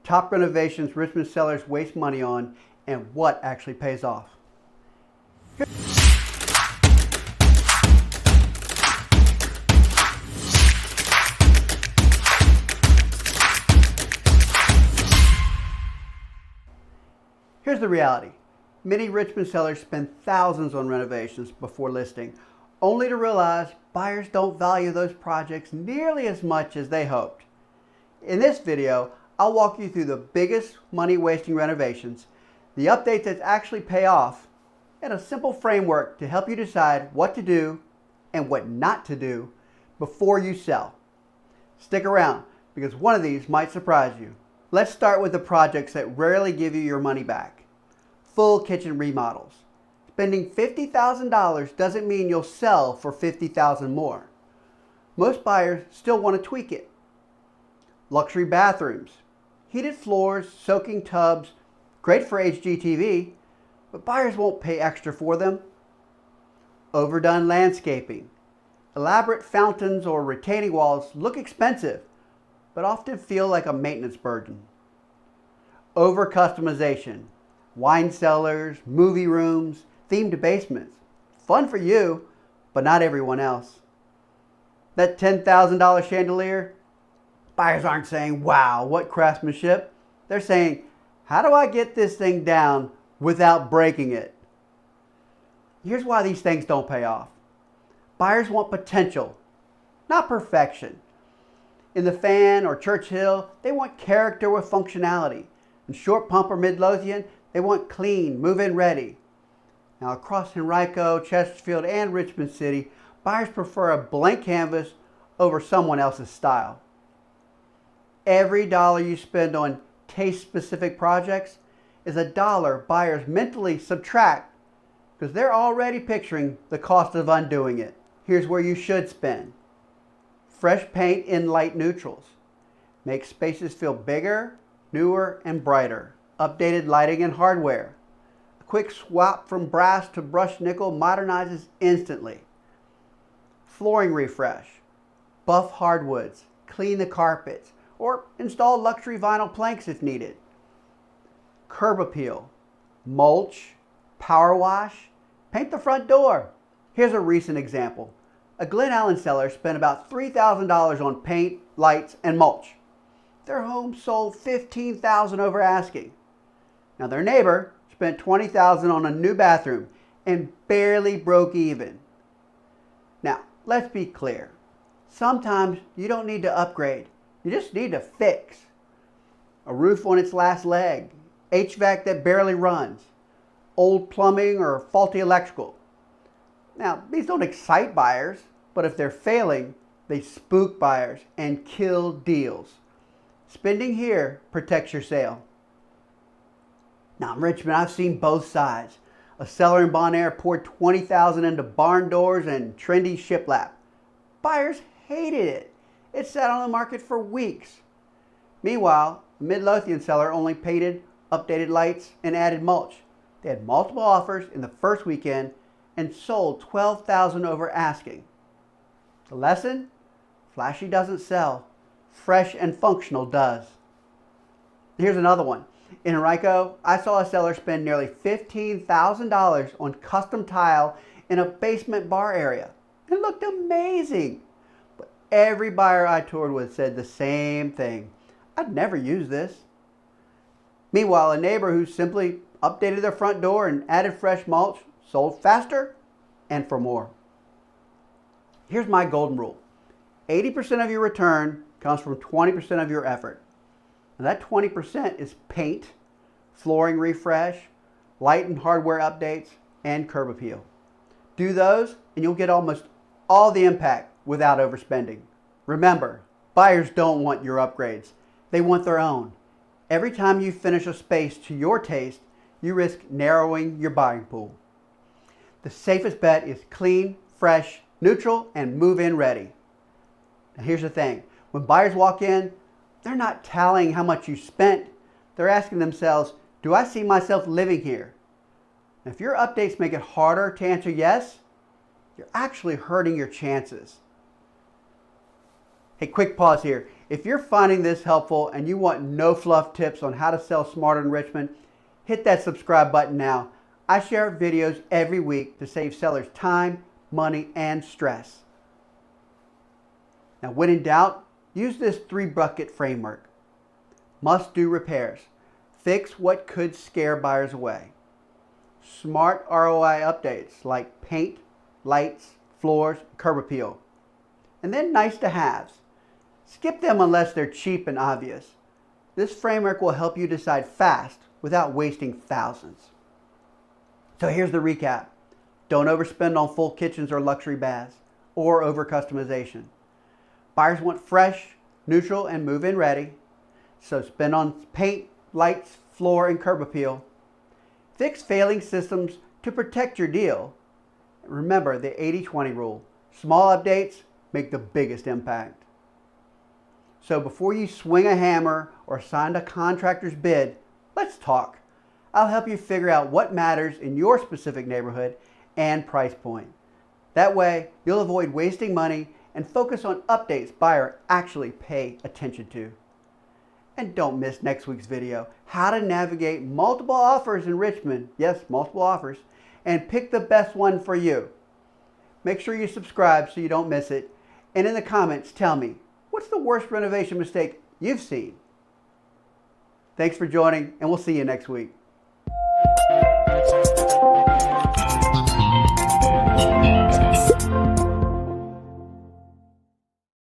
top renovations Richmond sellers waste money on and what actually pays off. Here's the reality. Many Richmond sellers spend thousands on renovations before listing, only to realize buyers don't value those projects nearly as much as they hoped. In this video, I'll walk you through the biggest money-wasting renovations, the updates that actually pay off, and a simple framework to help you decide what to do and what not to do before you sell. Stick around, because one of these might surprise you. Let's start with the projects that rarely give you your money back. Full kitchen remodels. Spending $50,000 doesn't mean you'll sell for $50,000 more. Most buyers still want to tweak it. Luxury bathrooms. Heated floors, soaking tubs, great for HGTV, but buyers won't pay extra for them. Overdone landscaping. Elaborate fountains or retaining walls look expensive, but often feel like a maintenance burden. Over customization. Wine cellars, movie rooms, themed basements. Fun for you, but not everyone else. That $10,000 chandelier, buyers aren't saying, wow, what craftsmanship. They're saying, how do I get this thing down without breaking it? Here's why these things don't pay off. Buyers want potential, not perfection. In the Fan or Churchill, they want character with functionality. In Short Pump or Midlothian, they want clean, move-in ready. Now across Henrico, Chesterfield, and Richmond City, buyers prefer a blank canvas over someone else's style. Every dollar you spend on taste-specific projects is a dollar buyers mentally subtract because they're already picturing the cost of undoing it. Here's where you should spend. Fresh paint in light neutrals. Make spaces feel bigger, newer, and brighter. Updated lighting and hardware. A quick swap from brass to brushed nickel modernizes instantly. Flooring refresh. Buff hardwoods. Clean the carpets. Or install luxury vinyl planks if needed. Curb appeal. Mulch. Power wash. Paint the front door. Here's a recent example. A Glen Allen seller spent about $3,000 on paint, lights, and mulch. Their home sold $15,000 over asking. Now their neighbor spent $20,000 on a new bathroom and barely broke even. Now, let's be clear. Sometimes you don't need to upgrade. You just need to fix. A roof on its last leg, HVAC that barely runs, old plumbing or faulty electrical. Now, these don't excite buyers, but if they're failing, they spook buyers and kill deals. Spending here protects your sale. Now in Richmond, I've seen both sides. A seller in Bonaire poured $20,000 into barn doors and trendy shiplap. Buyers hated it. It sat on the market for weeks. Meanwhile, a Midlothian seller only painted, updated lights, and added mulch. They had multiple offers in the first weekend and sold $12,000 over asking. The lesson? Flashy doesn't sell. Fresh and functional does. Here's another one. In Henrico, I saw a seller spend nearly $15,000 on custom tile in a basement bar area. It looked amazing. But every buyer I toured with said the same thing. I'd never use this. Meanwhile, a neighbor who simply updated their front door and added fresh mulch sold faster and for more. Here's my golden rule. 80% of your return comes from 20% of your effort. Now that 20% is paint, flooring refresh, light and hardware updates, and curb appeal. Do those and you'll get almost all the impact without overspending. Remember, buyers don't want your upgrades. They want their own. Every time you finish a space to your taste, you risk narrowing your buying pool. The safest bet is clean, fresh, neutral, and move-in ready. Now here's the thing. When buyers walk in, they're not tallying how much you spent. They're asking themselves, do I see myself living here? And if your updates make it harder to answer yes, you're actually hurting your chances. Hey, quick pause here. If you're finding this helpful and you want no fluff tips on how to sell smarter in Richmond, hit that subscribe button now. I share videos every week to save sellers time, money, and stress. Now, when in doubt, use this 3-bucket framework. Must-do repairs. Fix what could scare buyers away. Smart ROI updates like paint, lights, floors, curb appeal. And then nice-to-haves. Skip them unless they're cheap and obvious. This framework will help you decide fast without wasting thousands. So here's the recap. Don't overspend on full kitchens or luxury baths or over customization. Buyers want fresh, neutral, and move-in ready. So spend on paint, lights, floor, and curb appeal. Fix failing systems to protect your deal. Remember the 80-20 rule. Small updates make the biggest impact. So before you swing a hammer or sign a contractor's bid, let's talk. I'll help you figure out what matters in your specific neighborhood and price point. That way, you'll avoid wasting money and focus on updates buyers actually pay attention to. And don't miss next week's video, how to navigate multiple offers in Richmond, yes, multiple offers, and pick the best one for you. Make sure you subscribe so you don't miss it. And in the comments, tell me, what's the worst renovation mistake you've seen? Thanks for joining, and we'll see you next week.